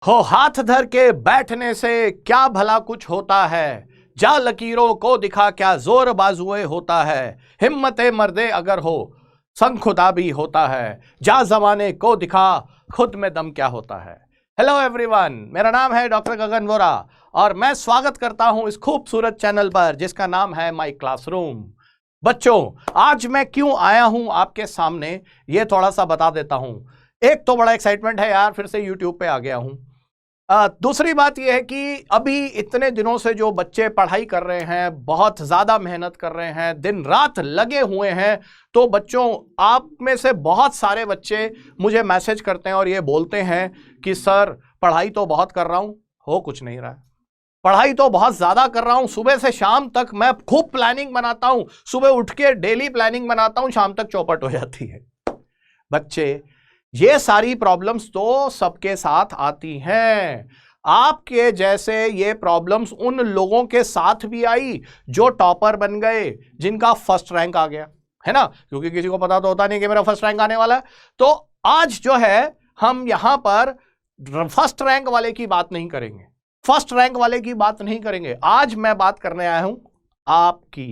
हो हाथ धर के बैठने से क्या भला कुछ होता है, जा लकीरों को दिखा क्या जोर बाजुए होता है, हिम्मते मर्दे अगर हो संग खुदा भी होता है, जा जमाने को दिखा खुद में दम क्या होता है। हेलो एवरीवन, मेरा नाम है डॉक्टर गगन वोरा और मैं स्वागत करता हूं इस खूबसूरत चैनल पर जिसका नाम है माई क्लासरूम। बच्चों, आज मैं क्यों आया हूं आपके सामने ये थोड़ा सा बता देता हूं। एक तो बड़ा एक्साइटमेंट है यार, फिर से यूट्यूब पे आ गया हूं। दूसरी बात यह है कि अभी इतने दिनों से जो बच्चे पढ़ाई कर रहे हैं, बहुत ज़्यादा मेहनत कर रहे हैं, दिन रात लगे हुए हैं। तो बच्चों, आप में से बहुत सारे बच्चे मुझे मैसेज करते हैं और ये बोलते हैं कि सर पढ़ाई तो बहुत कर रहा हूँ, हो कुछ नहीं रहा है। पढ़ाई तो बहुत ज़्यादा कर रहा हूँ, सुबह से शाम तक मैं खूब प्लानिंग बनाता हूँ, सुबह उठ के डेली प्लानिंग बनाता हूँ, शाम तक चौपट हो जाती है। बच्चे, ये सारी प्रॉब्लम्स तो सबके साथ आती हैं। आपके जैसे ये प्रॉब्लम्स उन लोगों के साथ भी आई जो टॉपर बन गए, जिनका फर्स्ट रैंक आ गया, है ना। क्योंकि किसी को पता तो होता नहीं कि मेरा फर्स्ट रैंक आने वाला है। तो आज जो है हम यहां पर फर्स्ट रैंक वाले की बात नहीं करेंगे, फर्स्ट रैंक वाले की बात नहीं करेंगे। आज मैं बात करने आया हूं आपकी,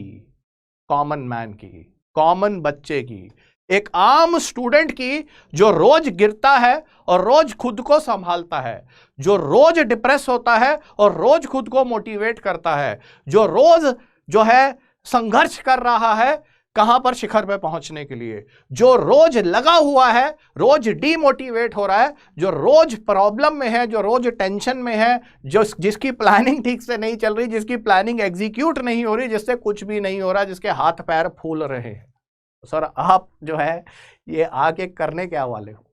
कॉमन मैन की, कॉमन बच्चे की, एक आम स्टूडेंट की, जो रोज गिरता है और रोज खुद को संभालता है, जो रोज डिप्रेस होता है और रोज खुद को मोटिवेट करता है, जो रोज जो है संघर्ष कर रहा है कहां पर, शिखर पे पहुंचने के लिए, जो रोज लगा हुआ है, रोज डीमोटिवेट हो रहा है, जो रोज प्रॉब्लम में है, जो रोज टेंशन में है, जो जिसकी प्लानिंग ठीक से नहीं चल रही, जिसकी प्लानिंग एग्जीक्यूट नहीं हो रही, जिससे कुछ भी नहीं हो रहा, जिसके हाथ पैर फूल रहे हैं। सर आप जो है ये आगे करने क्या वाले हो?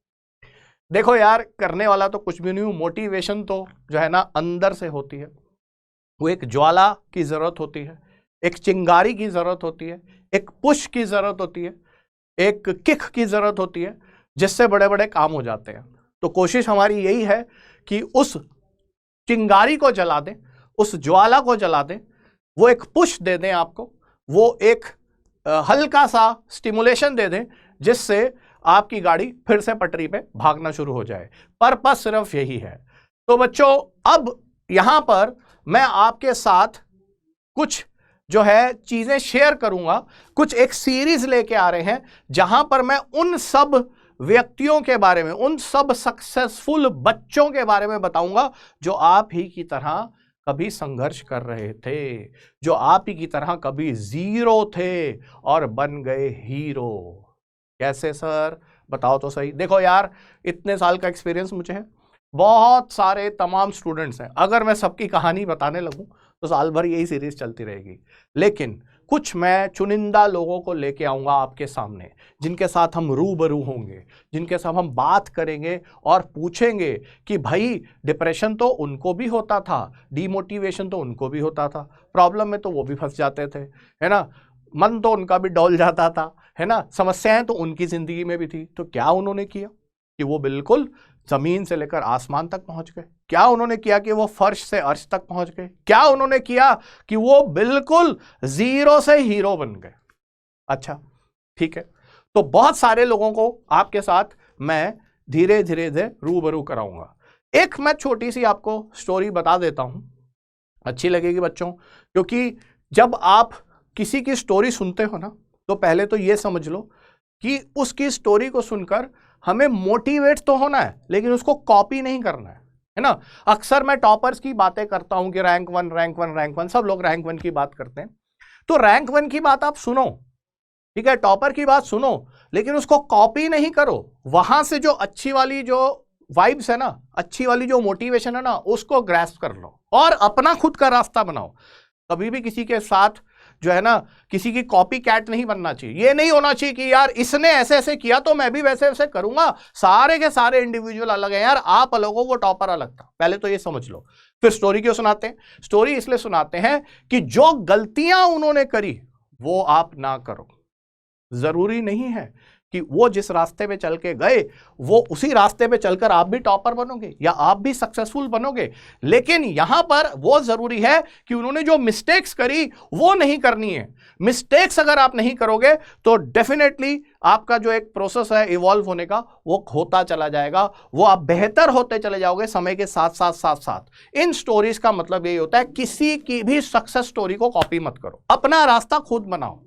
देखो यार, करने वाला तो कुछ भी नहीं हूं। मोटिवेशन तो जो है ना अंदर से होती है। वो एक ज्वाला की जरूरत होती है, एक चिंगारी की जरूरत होती है, एक पुश की जरूरत होती है, एक किक की जरूरत होती है, जिससे बड़े बड़े काम हो जाते हैं। तो कोशिश हमारी यही है कि उस चिंगारी को जला दें, उस ज्वाला को जला दें, वो एक पुश दे दें आपको, वो एक हल्का सा स्टिमुलेशन दे दें, जिससे आपकी गाड़ी फिर से पटरी पे भागना शुरू हो जाए। पर्पस सिर्फ यही है। तो बच्चों, अब यहां पर मैं आपके साथ कुछ जो है चीजें शेयर करूंगा, कुछ एक सीरीज लेके आ रहे हैं जहां पर मैं उन सब व्यक्तियों के बारे में, उन सब सक्सेसफुल बच्चों के बारे में बताऊंगा जो आप ही की तरह कभी संघर्ष कर रहे थे, जो आप ही की तरह कभी जीरो थे और बन गए हीरो। कैसे सर, बताओ तो सही। देखो यार, इतने साल का एक्सपीरियंस मुझे है, बहुत सारे तमाम स्टूडेंट्स हैं। अगर मैं सबकी कहानी बताने लगूं तो साल भर यही सीरीज चलती रहेगी। लेकिन कुछ मैं चुनिंदा लोगों को लेके आऊंगा आपके सामने, जिनके साथ हम रूबरू होंगे, जिनके साथ हम बात करेंगे और पूछेंगे कि भाई डिप्रेशन तो उनको भी होता था, डीमोटिवेशन तो उनको भी होता था, प्रॉब्लम में तो वो भी फंस जाते थे, है ना, मन तो उनका भी डोल जाता था, है ना, समस्याएं तो उनकी जिंदगी में भी थी। तो क्या उन्होंने किया कि वो बिल्कुल जमीन से लेकर आसमान तक पहुंच गए? क्या उन्होंने किया कि वो फर्श से अर्श तक पहुंच गए? क्या उन्होंने किया कि वो बिल्कुल जीरो से हीरो बन गए? अच्छा, ठीक है। तो बहुत सारे लोगों को आपके साथ मैं धीरे धीरे रूबरू कराऊंगा। एक मैं छोटी सी आपको स्टोरी बता देता हूं, अच्छी लगेगी बच्चों, क्योंकि जब आप किसी की स्टोरी सुनते हो ना, तो पहले तो ये समझ लो कि उसकी स्टोरी को सुनकर हमें मोटिवेट तो होना है, लेकिन उसको कॉपी नहीं करना है ना। अक्सर मैं टॉपर्स की बातें करता हूं कि rank one rank one rank one, सब लोग रैंक वन की बात करते हैं। तो रैंक वन की बात आप सुनो, ठीक है, टॉपर की बात सुनो, लेकिन उसको कॉपी नहीं करो। वहां से जो अच्छी वाली जो वाइब्स है ना, अच्छी वाली जो मोटिवेशन है ना, उसको ग्रैस्प कर लो और अपना खुद का रास्ता बनाओ। कभी भी किसी के साथ जो है ना, किसी की कॉपी कैट नहीं बनना चाहिए। ये नहीं होना चाहिए कि यार इसने ऐसे ऐसे किया तो मैं भी वैसे वैसे करूंगा। सारे के सारे इंडिविजुअल अलग हैं यार, आप अलग हो, वो टॉपर अलग था, पहले तो ये समझ लो। फिर स्टोरी क्यों सुनाते हैं? स्टोरी इसलिए सुनाते हैं कि जो गलतियां उन्होंने करी वो आप ना करो। जरूरी नहीं है कि वो जिस रास्ते पे चल के गए वो उसी रास्ते पे चलकर आप भी टॉपर बनोगे या आप भी सक्सेसफुल बनोगे। लेकिन यहां पर वो जरूरी है कि उन्होंने जो मिस्टेक्स करी वो नहीं करनी है। मिस्टेक्स अगर आप नहीं करोगे तो डेफिनेटली आपका जो एक प्रोसेस है इवॉल्व होने का वो होता चला जाएगा, वो आप बेहतर होते चले जाओगे समय के साथ साथ साथ साथ। इन स्टोरीज का मतलब यही होता है किसी की भी सक्सेस स्टोरी को कॉपी मत करो, अपना रास्ता खुद बनाओ।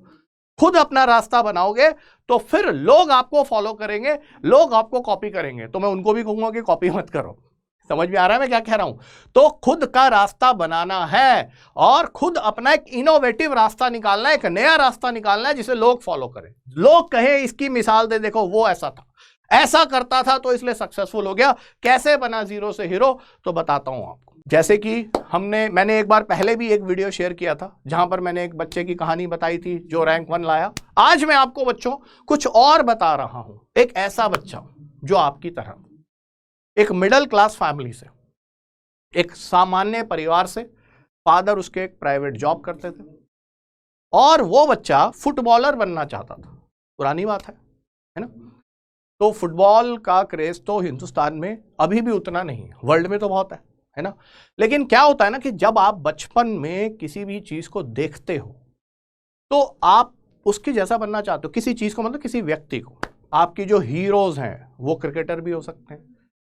खुद अपना रास्ता बनाओगे तो फिर लोग आपको फॉलो करेंगे, लोग आपको कॉपी करेंगे। तो मैं उनको भी कहूंगा कि कॉपी मत करो। समझ में आ रहा है मैं क्या कह रहा हूं? तो खुद का रास्ता बनाना है और खुद अपना एक इनोवेटिव रास्ता निकालना है, एक नया रास्ता निकालना है जिसे लोग फॉलो करें। लोग कहें इसकी मिसाल दे, देखो वो ऐसा था, ऐसा करता था तो इसलिए सक्सेसफुल हो गया। कैसे बना जीरो से हीरो, तो बताता हूं आपको। जैसे कि मैंने एक बार पहले भी एक वीडियो शेयर किया था जहां पर मैंने एक बच्चे की कहानी बताई थी जो रैंक 1 लाया। आज मैं आपको बच्चों कुछ और बता रहा हूं। एक ऐसा बच्चा जो आपकी तरह एक मिडिल क्लास फैमिली से, एक सामान्य परिवार से, फादर उसके एक प्राइवेट जॉब करते थे और वो बच्चा फुटबॉलर बनना चाहता था। पुरानी बात है ना? तो फुटबॉल का क्रेज तो हिंदुस्तान में अभी भी उतना नहीं है, वर्ल्ड में तो बहुत है ना? लेकिन क्या होता है ना कि जब आप बचपन में किसी भी चीज को देखते हो तो आप उसकी जैसा बनना चाहते हो। किसी चीज को मतलब किसी व्यक्ति को। आपकी जो हीरोज हैं वो क्रिकेटर भी हो सकते हैं,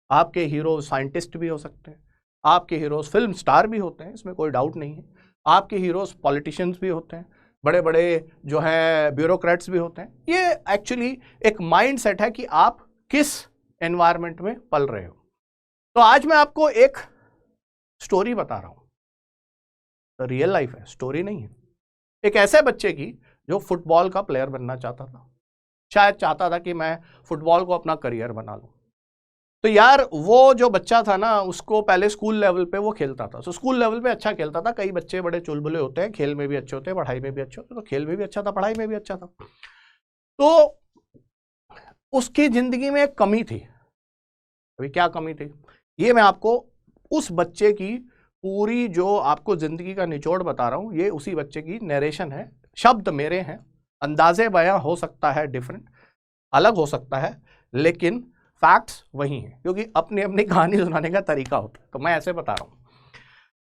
आपके हीरो साइंटिस्ट भी हो सकते हैं, आपके हीरोज फिल्म स्टार भी होते हैं, इसमें कोई डाउट नहीं है। आपके हीरोज पॉलिटिशियंस भी होते हैं, बड़े बड़े जो हैं ब्यूरोक्रेट्स भी होते हैं। ये एक्चुअली एक माइंड सेट है कि आप किस एनवायरनमेंट में पल रहे हो। तो आज मैं आपको एक स्टोरी बता रहा हूं, तो रियल लाइफ है, स्टोरी नहीं है। एक ऐसे बच्चे की जो फुटबॉल का प्लेयर बनना चाहता था, शायद चाहता था कि मैं फुटबॉल को अपना करियर बना लूं। तो यार वो जो बच्चा था ना, उसको पहले स्कूल लेवल पे वो खेलता था। तो स्कूल लेवल पे अच्छा खेलता था। कई बच्चे बड़े चुलबुले होते हैं, खेल में भी अच्छे होते हैं, पढ़ाई में भी अच्छे होते हैं। तो खेल में भी अच्छा था, पढ़ाई में भी अच्छा था। तो उसकी जिंदगी में एक कमी थी। अभी क्या कमी थी ये मैं आपको उस बच्चे की पूरी जो आपको जिंदगी का निचोड़ बता रहा हूं, ये उसी बच्चे की नरेशन है। शब्द मेरे हैं, अंदाजे बयां हो सकता है डिफरेंट, अलग हो सकता है, लेकिन फैक्ट्स वही हैं, क्योंकि अपनी अपनी कहानी सुनाने का तरीका होता है। तो मैं ऐसे बता रहा हूं।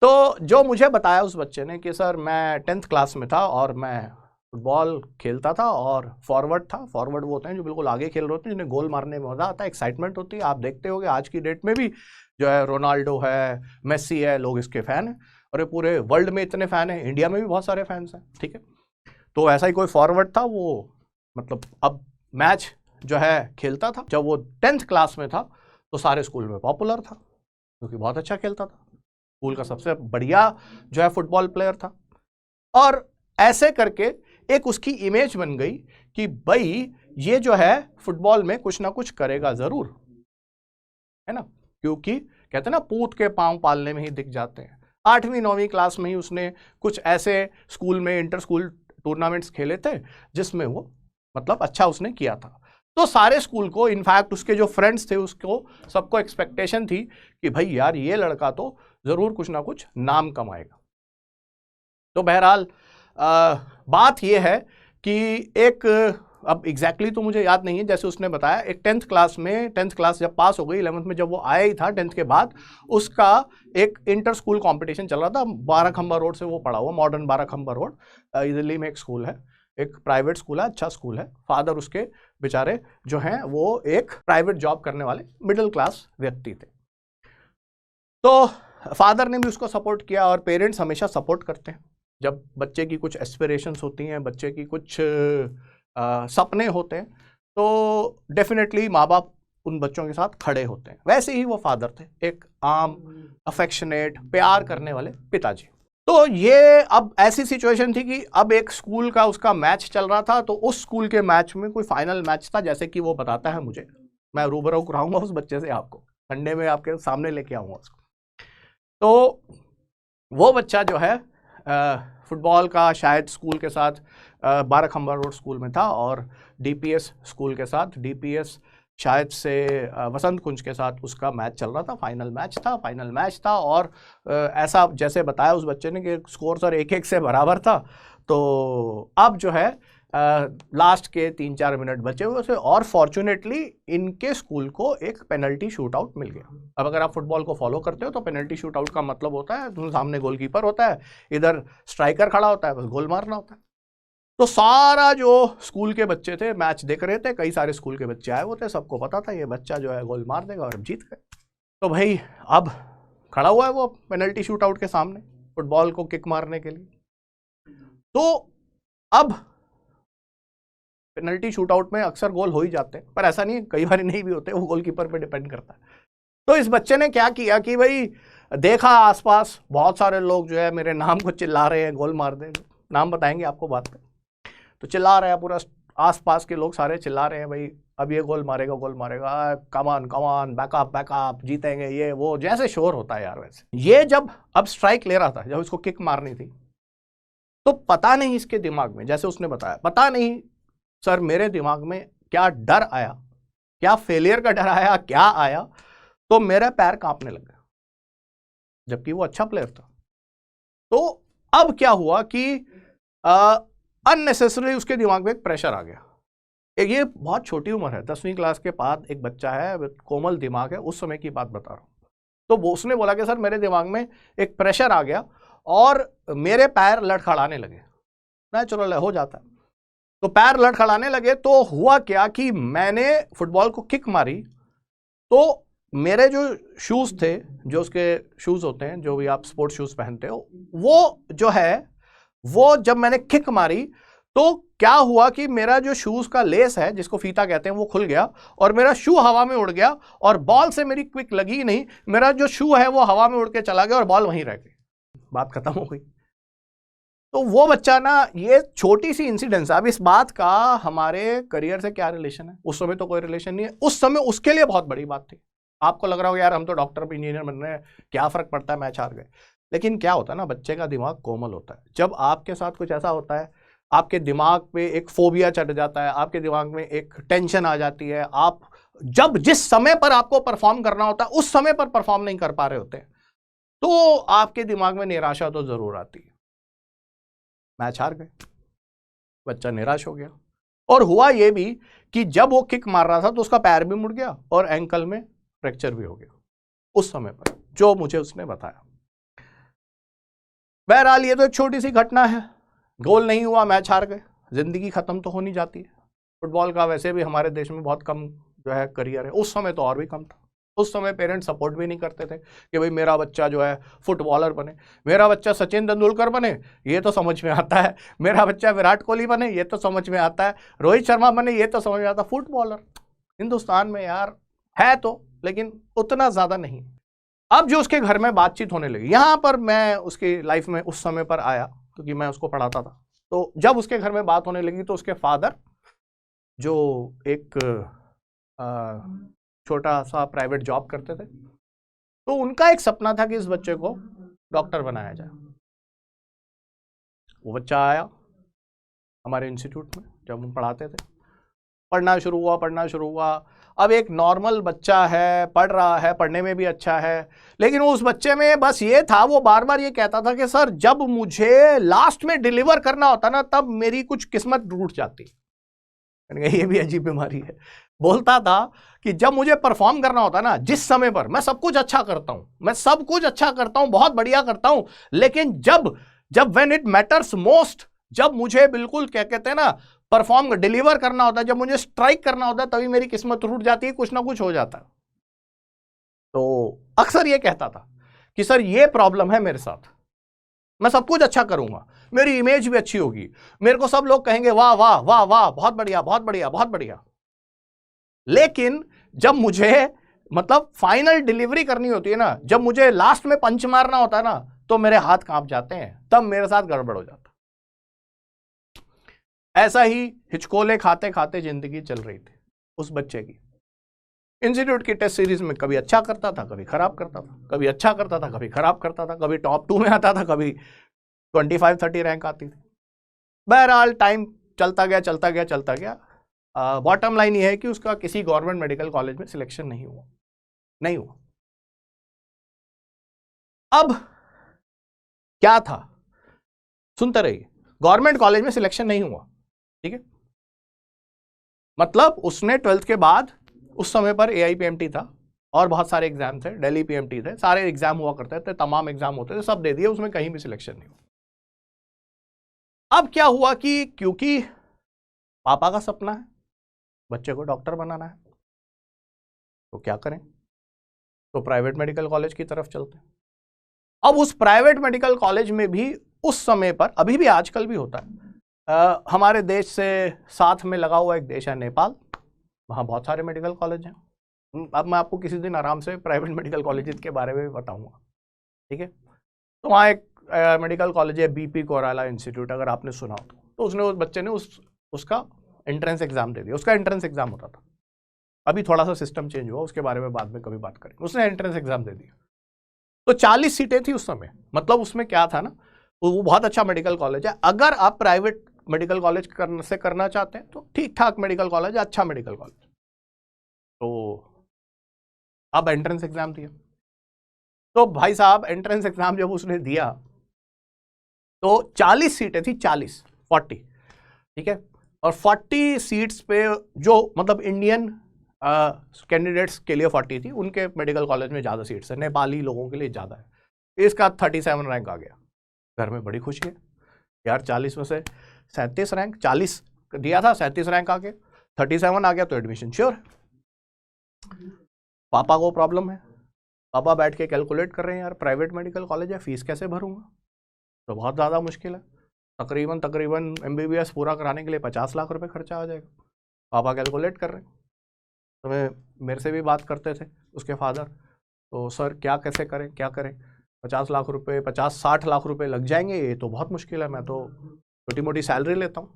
तो जो मुझे बताया उस बच्चे ने कि सर मैं 10th क्लास में था और मैं फुटबॉल खेलता था और फॉरवर्ड था। फॉरवर्ड वो होते हैं जो बिल्कुल आगे खेल रहे होते हैं, जिन्हें गोल मारने में मजा आता है, एक्साइटमेंट होती है। आप देखते होगे आज की डेट में भी जो है रोनाल्डो है, मेसी है, लोग इसके फैन हैं और ये पूरे वर्ल्ड में इतने फैन हैं, इंडिया में भी बहुत सारे फैंस हैं। ठीक है, तो ऐसा ही कोई फॉरवर्ड था, वो मतलब अब मैच जो है खेलता था। जब वो 10th क्लास में था तो सारे स्कूल में पॉपुलर था क्योंकि बहुत अच्छा खेलता था, स्कूल का सबसे बढ़िया जो है फुटबॉल प्लेयर था। और ऐसे करके एक उसकी इमेज बन गई कि भाई ये जो है फुटबॉल में कुछ ना कुछ करेगा जरूर, है ना? क्योंकि कहते हैं ना पूत के पांव पालने में ही दिख जाते हैं। 8वीं 9वीं क्लास में ही उसने कुछ ऐसे स्कूल में इंटर स्कूल टूर्नामेंट्स खेले थे जिसमें वो मतलब अच्छा उसने किया था। तो सारे स्कूल को, इनफैक्ट उसके जो फ्रेंड्स थे उसको सबको एक्सपेक्टेशन थी कि भाई यार ये लड़का तो जरूर कुछ ना कुछ नाम कमाएगा। तो बहरहाल बात यह है कि एक, अब एग्जैक्टली तो मुझे याद नहीं है, जैसे उसने बताया एक 10th क्लास में, 10th क्लास जब पास हो गई, 11th में जब वो आया ही था 10th के बाद, उसका एक इंटर स्कूल कंपटीशन चल रहा था। 12 खंबा रोड से वो पड़ा हुआ, मॉडर्न 12 खंबा रोड, दिल्ली में एक स्कूल है, एक प्राइवेट स्कूल है, अच्छा स्कूल है। फादर उसके बेचारे जो हैं वो एक प्राइवेट जॉब करने वाले मिडिल क्लास व्यक्ति थे। तो फादर ने भी उसको सपोर्ट किया और पेरेंट्स हमेशा सपोर्ट करते हैं जब बच्चे की कुछ एस्पिरेशंस होती हैं, बच्चे की कुछ सपने होते हैं, तो डेफिनेटली माँ बाप उन बच्चों के साथ खड़े होते हैं। वैसे ही वो फादर थे, एक आम अफेक्शनेट प्यार करने वाले पिताजी। तो ये अब ऐसी सिचुएशन थी कि अब एक स्कूल का उसका मैच चल रहा था। तो उस स्कूल के मैच में कोई फाइनल मैच था, जैसे कि वो बताता है मुझे, मैं रूबरू कराऊंगा उस बच्चे से, आपको संडे में आपके सामने लेके आऊंगा उसको। तो वो बच्चा जो है फुटबॉल का शायद स्कूल के साथ 12 खंबा रोड स्कूल में था और डीपीएस स्कूल के साथ, डीपीएस शायद से वसंत कुंज के साथ उसका मैच चल रहा था। फाइनल मैच था और ऐसा जैसे बताया उस बच्चे ने कि स्कोर सर 1-1 से बराबर था। तो अब जो है लास्ट के 3-4 मिनट बचे हुए थे और फॉर्चुनेटली इनके स्कूल को एक पेनल्टी शूट आउट मिल गया। अब अगर आप फुटबॉल को फॉलो करते हो तो पेनल्टी शूट आउट का मतलब होता है तो सामने गोलकीपर होता है, इधर स्ट्राइकर खड़ा होता है, बस गोल मारना होता है। तो सारा जो स्कूल के बच्चे थे मैच देख रहे थे, कई सारे स्कूल के बच्चे आए हुए थे, सबको पता था ये बच्चा जो है गोल मार देगा और अब जीत गए। तो भाई अब खड़ा हुआ है वो पेनल्टी शूट आउट के सामने फुटबॉल को किक मारने के लिए। तो अब पेनल्टी शूट आउट में अक्सर गोल हो ही जाते हैं, पर ऐसा नहीं है, कई बार नहीं भी होते, वो गोलकीपर पे डिपेंड करता है। तो इस बच्चे ने क्या किया कि भाई देखा आसपास बहुत सारे लोग जो है मेरे नाम को चिल्ला रहे हैं गोल मार दे, नाम बताएंगे आपको बात में, तो चिल्ला रहे हैं, पूरा आसपास के लोग सारे चिल्ला रहे हैं भाई अब ये गोल मारेगा गोल मारेगा, कमान कमान बैकअप बैकअप, जीतेंगे ये वो, जैसे शोर होता है यार वैसे। ये जब अब स्ट्राइक ले रहा था, जब इसको किक मारनी थी, तो पता नहीं इसके दिमाग में, जैसे उसने बताया, पता नहीं सर मेरे दिमाग में क्या डर आया, क्या फेलियर का डर आया, क्या आया, तो मेरा पैर कांपने लग गया, जबकि वो अच्छा प्लेयर था। तो अब क्या हुआ कि अननेसेसरी उसके दिमाग में एक प्रेशर आ गया। ये बहुत छोटी उम्र है, 10वीं क्लास के बाद एक बच्चा है, कोमल दिमाग है, उस समय की बात बता रहा हूँ। तो वो उसने बोला कि सर मेरे दिमाग में एक प्रेशर आ गया और मेरे पैर लड़खड़ाने लगे। नेचुरल है, हो जाता है। तो पैर लड़खड़ाने लगे, तो हुआ क्या कि मैंने फुटबॉल को किक मारी, तो मेरे जो शूज़ थे, जो उसके शूज़ होते हैं, जो भी आप स्पोर्ट्स शूज़ पहनते हो, वो जो है वो जब मैंने किक मारी तो क्या हुआ कि मेरा जो शूज का लेस है, जिसको फीता कहते हैं, वो खुल गया और मेरा शू हवा में उड़ गया और बॉल से मेरी क्विक लगी नहीं, मेरा जो शू है वो हवा में उड़ के चला गया और बॉल वहीं रह गई, बात खत्म हो गई। तो वो बच्चा ना, ये छोटी सी इंसिडेंस है। अब इस बात का हमारे करियर से क्या रिलेशन है? उस समय तो कोई रिलेशन नहीं है, उस समय उसके लिए बहुत बड़ी बात थी। आपको लग रहा होगा यार हम तो डॉक्टर इंजीनियर बन रहे हैं, क्या फर्क पड़ता है, मैच हार गए। लेकिन क्या होता है ना, बच्चे का दिमाग कोमल होता है। जब आपके साथ कुछ ऐसा होता है, आपके दिमाग पे एक फोबिया चढ़ जाता है, आपके दिमाग में एक टेंशन आ जाती है, आप जब जिस समय पर आपको परफॉर्म करना होता है उस समय पर परफॉर्म नहीं कर पा रहे होते, तो आपके दिमाग में निराशा तो जरूर आती है। मैच हार गए, बच्चा निराश हो गया। और हुआ यह भी कि जब वो किक मार रहा था तो उसका पैर भी मुड़ गया और एंकल में फ्रैक्चर भी हो गया उस समय पर, जो मुझे उसने बताया। बहरहाल ये तो एक छोटी सी घटना है, गोल नहीं हुआ, मैच हार गए, जिंदगी खत्म तो हो नहीं जाती है। फुटबॉल का वैसे भी हमारे देश में बहुत कम जो है करियर है, उस समय तो और भी कम था। उस समय पेरेंट्स सपोर्ट भी नहीं करते थे कि भाई मेरा बच्चा जो है फुटबॉलर बने, मेरा बच्चा सचिन तेंदुलकर बने, ये तो समझ में आता है, मेरा बच्चा विराट कोहली बने, ये तो समझ में आता है, रोहित शर्मा बने, ये तो समझ में आता। फुटबॉलर हिंदुस्तान में यार है तो, लेकिन उतना ज्यादा नहीं। अब जो उसके घर में बातचीत होने लगी, यहां पर मैं उसकी लाइफ में उस समय पर आया क्योंकि मैं उसको पढ़ाता था। तो जब उसके घर में बात होने लगी तो उसके फादर, जो एक छोटा सा प्राइवेट जॉब करते थे, तो उनका एक सपना था कि इस बच्चे को डॉक्टर बनाया जाए। वो बच्चा आया हमारे इंस्टीट्यूट में, जब हम पढ़ाते थे, पढ़ना शुरू हुआ। अब एक नॉर्मल बच्चा है, पढ़ रहा है, पढ़ने में भी अच्छा है, लेकिन उस बच्चे में बस ये था, वो बार बार ये कहता था कि सर जब मुझे लास्ट में डिलीवर करना होता ना, तब मेरी कुछ किस्मत रूठ जाती। ये भी अजीब बीमारी है। बोलता था कि जब मुझे परफॉर्म करना होता ना, जिस समय पर मैं सब कुछ अच्छा करता हूं, मैं सब कुछ अच्छा करता हूं, बहुत बढ़िया करता हूं, लेकिन जब व्हेन इट मैटर्स मोस्ट, जब मुझे बिल्कुल क्या कहते हैं ना, परफॉर्म डिलीवर करना होता है, जब मुझे स्ट्राइक करना होता है, तभी मेरी किस्मत टूट जाती है, कुछ ना कुछ हो जाता है। तो अक्सर ये कहता था कि सर ये प्रॉब्लम है मेरे साथ, मैं सब कुछ अच्छा करूंगा, मेरी इमेज भी अच्छी होगी, मेरे को सब लोग कहेंगे वाह वाह वाह वाह, बहुत बढ़िया बहुत बढ़िया बहुत बढ़िया, लेकिन जब मुझे मतलब फाइनल डिलीवरी करनी होती है ना, जब मुझे लास्ट में पंच मारना होता है ना, तो मेरे हाथ कांप जाते हैं, तब मेरे साथ गड़बड़ हो जाता। ऐसा ही हिचकोले खाते खाते जिंदगी चल रही थी उस बच्चे की। इंस्टीट्यूट की टेस्ट सीरीज में कभी अच्छा करता था, कभी खराब करता था, कभी अच्छा करता था, कभी खराब करता था, कभी टॉप 2 में आता था, कभी 25-30 रैंक आती थी। बहरहाल टाइम चलता गया। बॉटम लाइन ये है कि उसका किसी गवर्नमेंट मेडिकल कॉलेज में सिलेक्शन नहीं हुआ। अब क्या था, सुनते रहिए, गवर्नमेंट कॉलेज में सिलेक्शन नहीं हुआ, ठीक है, मतलब उसने 12th के बाद उस समय पर AIPMT था और बहुत सारे एग्जाम थे, दिल्ली PMT थे, सारे एग्जाम हुआ करते थे, तमाम एग्जाम होते थे, सब दे दिए, उसमें कहीं भी सिलेक्शन नहीं हुआ। अब क्या हुआ कि क्योंकि पापा का सपना है बच्चे को डॉक्टर बनाना है, तो क्या करें, तो प्राइवेट मेडिकल कॉलेज की तरफ चलते हैं। अब उस प्राइवेट मेडिकल कॉलेज में भी उस समय पर, अभी भी आजकल भी होता है, हमारे देश से साथ में लगा हुआ एक देश है नेपाल, वहाँ बहुत सारे मेडिकल कॉलेज हैं। अब मैं आपको किसी दिन आराम से प्राइवेट मेडिकल कॉलेज के बारे में बताऊंगा, ठीक है। तो वहाँ एक मेडिकल कॉलेज है BP कोराला इंस्टीट्यूट, अगर आपने सुना हो तो उसने, उस बच्चे ने उसका एंट्रेंस एग्जाम दे दिया। उसका एंट्रेंस एग्जाम होता था, अभी थोड़ा सा सिस्टम चेंज हुआ, उसके बारे में बाद में कभी बात करेंगे। उसने एंट्रेंस एग्जाम दे दिया, तो 40 सीटें थी उस समय। मतलब उसमें क्या था ना, वो बहुत अच्छा मेडिकल कॉलेज है। अगर आप प्राइवेट मेडिकल कॉलेज से करना चाहते हैं तो ठीक ठाक मेडिकल कॉलेज है, अच्छा मेडिकल कॉलेज। तो अब एंट्रेंस एग्जाम दिया, तो भाई साहब एंट्रेंस एग्जाम जब उसने दिया तो 40 सीटें थी, 40 ठीक है, और 40 सीट्स पे जो मतलब इंडियन कैंडिडेट्स के लिए 40 थी, उनके मेडिकल कॉलेज में ज़्यादा सीट्स है, नेपाली लोगों के लिए ज़्यादा है। इसका 37 रैंक आ गया, घर में बड़ी खुशी है यार, 40 में से 37 रैंक, 40 दिया था, 37 रैंक आ गया, 37 आ गया तो एडमिशन श्योर। पापा को प्रॉब्लम है, पापा बैठ के कैलकुलेट कर रहे हैं, यार प्राइवेट मेडिकल कॉलेज है, फीस कैसे भरूंगा, तो बहुत ज़्यादा मुश्किल है, तकरीबन MBBS पूरा कराने के लिए 50 लाख रुपए खर्चा आ जाएगा। पापा कैलकुलेट कर रहे हैं, तो मेरे से भी बात करते थे उसके फादर, तो सर क्या कैसे करें, क्या करें, 50 लाख रुपए, 50-60 लाख रुपए लग जाएंगे, ये तो बहुत मुश्किल है, मैं तो छोटी मोटी सैलरी लेता हूँ।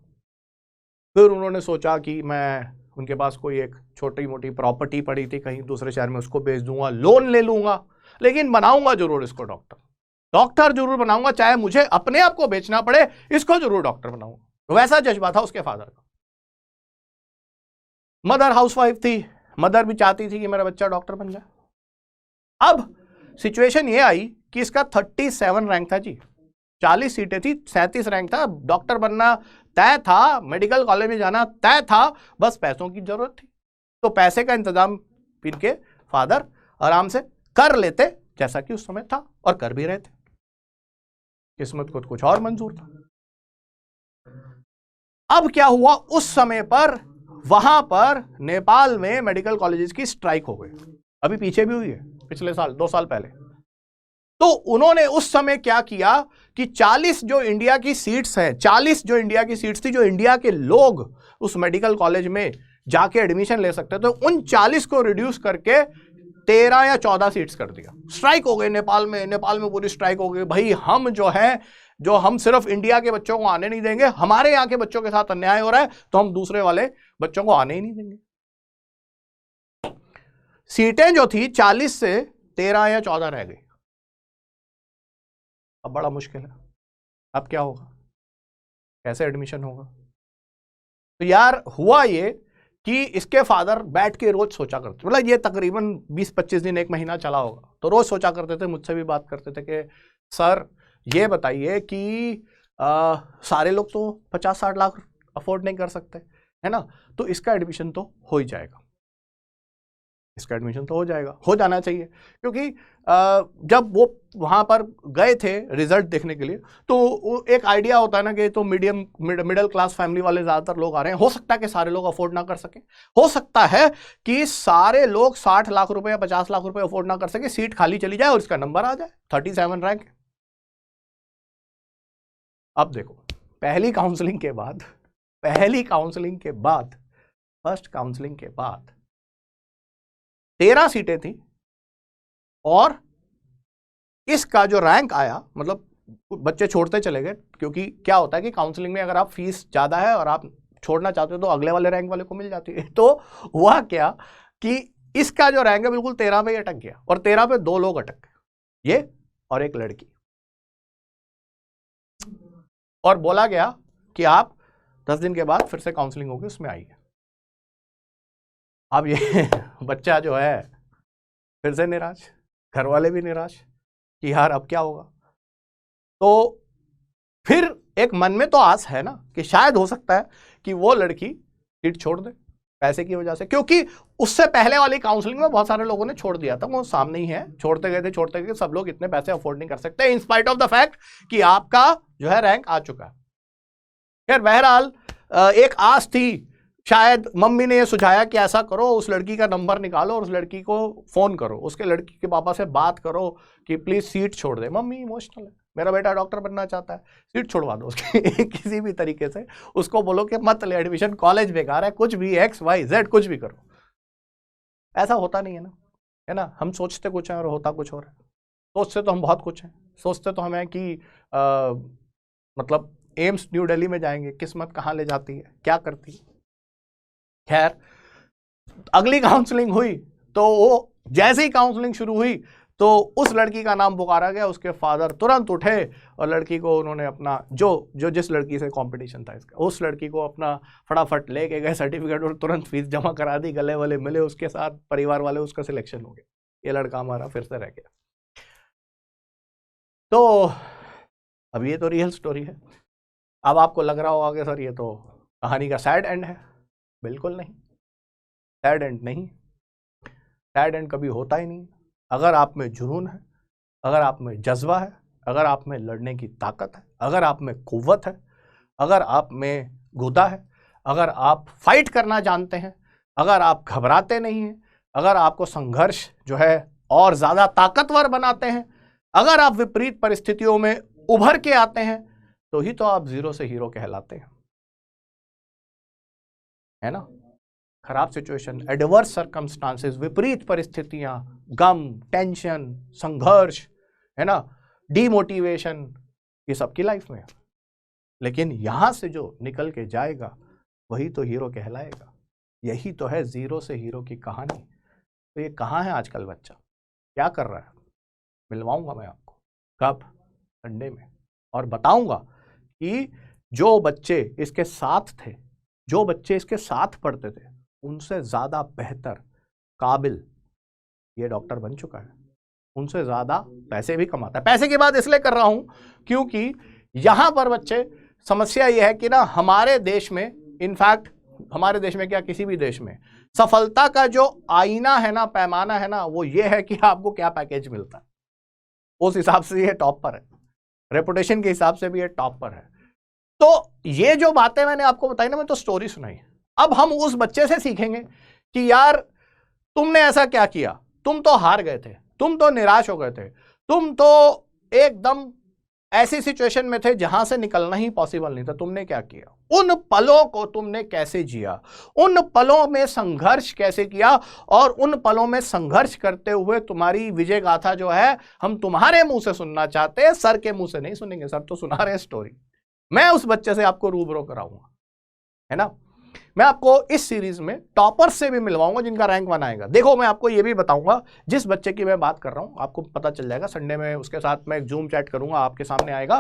फिर उन्होंने सोचा कि मैं, उनके पास कोई एक छोटी मोटी प्रॉपर्टी पड़ी थी कहीं दूसरे शहर में, उसको बेच दूंगा, लोन ले लूंगा, लेकिन बनाऊंगा जरूर इसको डॉक्टर जरूर बनाऊंगा, चाहे मुझे अपने आप को बेचना पड़े, इसको जरूर डॉक्टर बनाऊंगा। तो वैसा जज्बा था उसके फादर का। मदर हाउसवाइफ थी, मदर भी चाहती थी कि मेरा बच्चा डॉक्टर बन जाए। अब सिचुएशन ये आई कि इसका 37 रैंक था जी, 40 सीटें थी, 37 रैंक था, डॉक्टर बनना तय था, मेडिकल कॉलेज में जाना तय था, बस पैसों की जरूरत थी। तो पैसे का इंतजाम इनके फादर आराम से कर लेते, जैसा कि उस समय था, और कर भी रहे थे। किस्मत को कुछ और मंजूर था। अब क्या हुआ, उस समय पर वहां पर नेपाल में मेडिकल कॉलेजेस की स्ट्राइक हो गई, अभी पीछे भी हुई है, पिछले साल 2 साल पहले। तो उन्होंने उस समय क्या किया कि 40 जो इंडिया की सीट्स हैं, 40 जो इंडिया की सीट्स थी, जो इंडिया के लोग उस मेडिकल कॉलेज में जाके एडमिशन ले सकते थे, तो उन 40 को रिड्यूस करके 13 या 14 सीट्स कर दिया। स्ट्राइक हो गई नेपाल में पूरी स्ट्राइक हो गई, भाई हम जो है, जो हम सिर्फ इंडिया के बच्चों को आने नहीं देंगे, हमारे यहाँ के बच्चों के साथ अन्याय हो रहा है, तो हम दूसरे वाले बच्चों को आने ही नहीं देंगे। सीटें जो थी 40 से 13 या 14 रह गई। अब बड़ा मुश्किल है, अब क्या होगा, कैसे एडमिशन होगा। तो यार हुआ ये कि इसके फादर बैठ के रोज सोचा करते, मतलब ये तकरीबन 20-25 दिन, 1 महीना चला होगा, तो रोज सोचा करते थे, मुझसे भी बात करते थे कि सर ये बताइए कि सारे लोग तो 50-60 लाख अफोर्ड नहीं कर सकते, है ना, तो इसका एडमिशन तो हो ही जाएगा, इसका एडमिशन तो हो जाएगा, हो जाना चाहिए। क्योंकि जब वो वहाँ पर गए थे रिजल्ट देखने के लिए, तो एक आइडिया होता है ना कि तो मिडिल क्लास फैमिली वाले ज़्यादातर लोग आ रहे हैं, हो सकता है कि सारे लोग अफोर्ड ना कर सके, हो सकता है कि सारे लोग 60 लाख रुपए या 50 लाख रुपए अफोर्ड ना कर सके, सीट खाली चली जाए और इसका नंबर आ जाए 37 रैंक। अब देखो, पहली काउंसलिंग के बाद, फर्स्ट काउंसलिंग के बाद 13 सीटें थी, और इसका जो रैंक आया, मतलब बच्चे छोड़ते चले गए, क्योंकि क्या होता है कि काउंसलिंग में अगर आप फीस ज्यादा है और आप छोड़ना चाहते हो तो अगले वाले रैंक वाले को मिल जाती है। तो हुआ क्या कि इसका जो रैंक है बिल्कुल 13 पे अटक गया, और 13 पे 2 लोग अटक गए, ये और एक लड़की, और बोला गया कि आप 10 दिन के बाद फिर से काउंसलिंग होगी, उसमें आइए। अब ये बच्चा जो है फिर से निराश, घर वाले भी निराश कि यार अब क्या होगा। तो फिर एक मन में तो आस है ना कि शायद हो सकता है कि वो लड़की सीट छोड़ दे पैसे की वजह से, क्योंकि उससे पहले वाली काउंसलिंग में बहुत सारे लोगों ने छोड़ दिया था, वो सामने ही है, छोड़ते गए, सब लोग इतने पैसे अफोर्ड नहीं कर सकते in spite of the fact कि आपका जो है रैंक आ चुका है। खैर बहरहाल एक आस थी, शायद मम्मी ने ये सुझाया कि ऐसा करो, उस लड़की का नंबर निकालो और उस लड़की को फोन करो, उसके लड़की के पापा से बात करो कि प्लीज सीट छोड़ दे, मम्मी इमोशनल है, मेरा बेटा डॉक्टर बनना चाहता है, सीट छोड़वा दो उसकी किसी भी तरीके से, उसको बोलो कि मत ले एडमिशन, कॉलेज बेकार है, कुछ भी XYZ कुछ भी करो। ऐसा होता नहीं है ना, है ना, हम सोचते कुछ है और होता कुछ और है। सोचते तो हम बहुत कुछ हैं, सोचते तो हम हैं कि मतलब एम्स न्यू दिल्ली में जाएंगे, किस्मत कहाँ ले जाती है, क्या करती है। खैर अगली काउंसलिंग हुई तो वो जैसे ही काउंसलिंग शुरू हुई तो उस लड़की का नाम पुकारा गया, उसके फादर तुरंत उठे और लड़की को उन्होंने अपना जो जिस लड़की से कंपटीशन था इसका, उस लड़की को अपना फटाफट लेके गए सर्टिफिकेट और तुरंत फीस जमा करा दी, गले वाले मिले उसके साथ, परिवार वाले, उसका सिलेक्शन हो गया, ये लड़का हमारा फिर से रह गया। तो अब ये तो रियल स्टोरी है। अब आपको लग रहा होगा कि सर ये तो कहानी का सैड एंड है। बिल्कुल नहीं, सैड एंड नहीं, सैड एंड कभी होता ही नहीं। अगर आप में जुनून है, अगर आप में जज्बा है, अगर आप में लड़ने की ताकत है, अगर आप में कुव्वत है, अगर आप में गुदा है, अगर आप फाइट करना जानते हैं, अगर आप घबराते नहीं हैं, अगर आपको संघर्ष जो है और ज्यादा ताकतवर बनाते हैं, अगर आप विपरीत परिस्थितियों में उभर के आते हैं, तो ही तो आप जीरो से हीरो कहलाते हैं, है ना। खराब सिचुएशन, एडवर्स सर्कमस्टांसेस, विपरीत परिस्थितियां, गम, टेंशन, संघर्ष, है ना, डीमोटिवेशन, ये सबकी लाइफ में है। लेकिन यहां से जो निकल के जाएगा वही तो हीरो कहलाएगा। यही तो है जीरो से हीरो की कहानी। तो ये कहाँ है आजकल बच्चा, क्या कर रहा है, मिलवाऊंगा मैं आपको। कब? संडे में। और बताऊंगा कि जो बच्चे इसके साथ थे, जो बच्चे इसके साथ पढ़ते थे, उनसे ज्यादा बेहतर, काबिल ये डॉक्टर बन चुका है, उनसे ज्यादा पैसे भी कमाता है। पैसे की बात इसलिए कर रहा हूं क्योंकि यहां पर बच्चे, समस्या यह है कि ना हमारे देश में, इनफैक्ट हमारे देश में क्या किसी भी देश में, सफलता का जो आईना है ना, पैमाना है ना, वो ये है कि आपको क्या पैकेज मिलता है, उस हिसाब से ये टॉप पर है, रेपुटेशन के हिसाब से भी ये टॉप पर है। तो ये जो बातें मैंने आपको बताई ना, मैं तो स्टोरी सुनाई। अब हम उस बच्चे से सीखेंगे कि यार तुमने ऐसा क्या किया, तुम तो हार गए थे, तुम तो निराश हो गए थे, तुम तो एकदम ऐसी सिचुएशन में थे जहां से निकलना ही पॉसिबल नहीं था, तुमने क्या किया, उन पलों को तुमने कैसे जिया, उन पलों में संघर्ष कैसे किया, और उन पलों में संघर्ष करते हुए तुम्हारी विजय गाथा जो है हम तुम्हारे मुंह से सुनना चाहते हैं, सर के मुंह से नहीं सुनेंगे। सर तो सुना रहे स्टोरी, मैं उस बच्चे से आपको रूबरू कराऊंगा, है ना। मैं आपको इस सीरीज में टॉपर्स से भी मिलवाऊंगा जिनका रैंक 1 आएगा। देखो मैं आपको ये भी बताऊंगा, जिस बच्चे की मैं बात कर रहा हूं आपको पता चल जाएगा, संडे में उसके साथ मैं एक जूम चैट करूंगा, आपके सामने आएगा।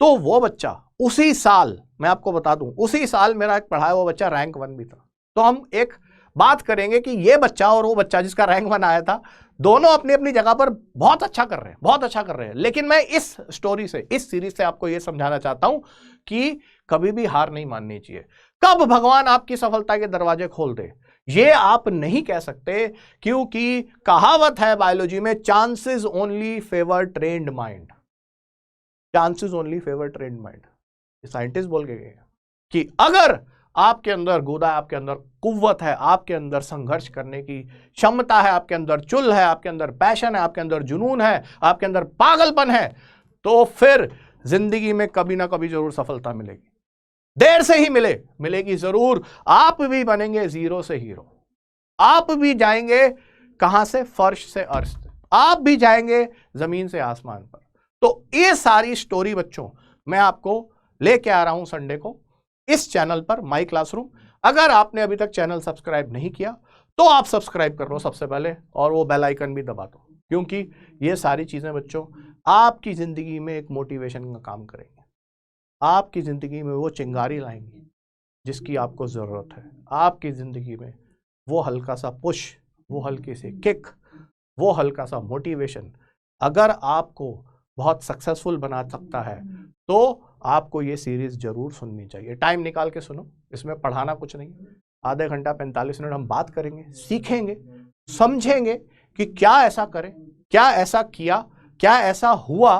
तो वो बच्चा उसी साल, मैं आपको बता दूं, उसी साल मेरा एक पढ़ाया वो बच्चा रैंक 1 भी था। तो हम एक बात करेंगे कि ये बच्चा और वो बच्चा जिसका रैंक 1 आया था, दोनों अपनी अपनी जगह पर बहुत अच्छा कर रहे हैं, बहुत अच्छा कर रहे हैं। लेकिन मैं इस स्टोरी से, इस सीरीज से आपको यह समझाना चाहता हूं कि कभी भी हार नहीं माननी चाहिए। कब भगवान आपकी सफलता के दरवाजे खोल दे ये आप नहीं कह सकते, क्योंकि कहावत है बायोलॉजी में, chances only favour trained mind, chances only favour trained mind. Scientist बोल के गए कि अगर आपके अंदर गुदा है, आपके अंदर कुव्वत है, आपके अंदर संघर्ष करने की क्षमता है, आपके अंदर चुल है, आपके अंदर पैशन है, आपके अंदर जुनून है, आपके अंदर पागलपन है, तो फिर जिंदगी में कभी ना कभी जरूर सफलता मिलेगी, देर से ही मिलेगी जरूर। आप भी बनेंगे जीरो से हीरो, आप भी जाएंगे कहां से, फर्श से अर्श, आप भी जाएंगे जमीन से आसमान पर। तो ये सारी स्टोरी बच्चों मैं आपको लेके आ रहा हूं संडे को इस चैनल पर, माई क्लासरूम। अगर आपने अभी तक चैनल सब्सक्राइब नहीं किया तो आप सब्सक्राइब कर लो सबसे पहले, और वो बेल आइकन भी दबा दो, क्योंकि ये सारी चीजें बच्चों आपकी जिंदगी में एक मोटिवेशन का काम करेंगे, आपकी जिंदगी में वो चिंगारी लाएंगी जिसकी आपको जरूरत है, आपकी जिंदगी में वो हल्का सा पुश, वो हल्की सी किक, वो हल्का सा मोटिवेशन अगर आपको बहुत सक्सेसफुल बना सकता है, तो आपको ये सीरीज जरूर सुननी चाहिए। टाइम निकाल के सुनो, इसमें पढ़ाना कुछ नहीं, आधे घंटा 45 मिनट हम बात करेंगे, सीखेंगे, समझेंगे कि क्या ऐसा करें, क्या ऐसा किया, क्या ऐसा हुआ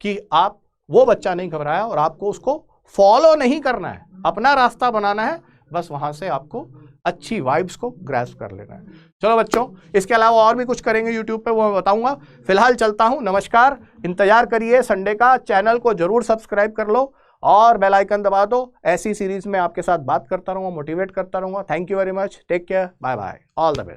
कि आप वो बच्चा नहीं घबराया और आपको उसको फॉलो नहीं करना है, अपना रास्ता बनाना है, बस वहां से आपको अच्छी वाइब्स को ग्रैस्प कर लेना है। चलो बच्चों, इसके अलावा और भी कुछ करेंगे यूट्यूब पे, वो मैं बताऊंगा। फिलहाल चलता हूं, नमस्कार। इंतजार करिए संडे का, चैनल को जरूर सब्सक्राइब कर लो और बेल आइकन दबा दो। ऐसी सीरीज में आपके साथ बात करता रहूंगा, मोटिवेट करता रहूंगा। Thank you very much, take care, bye bye, all the best.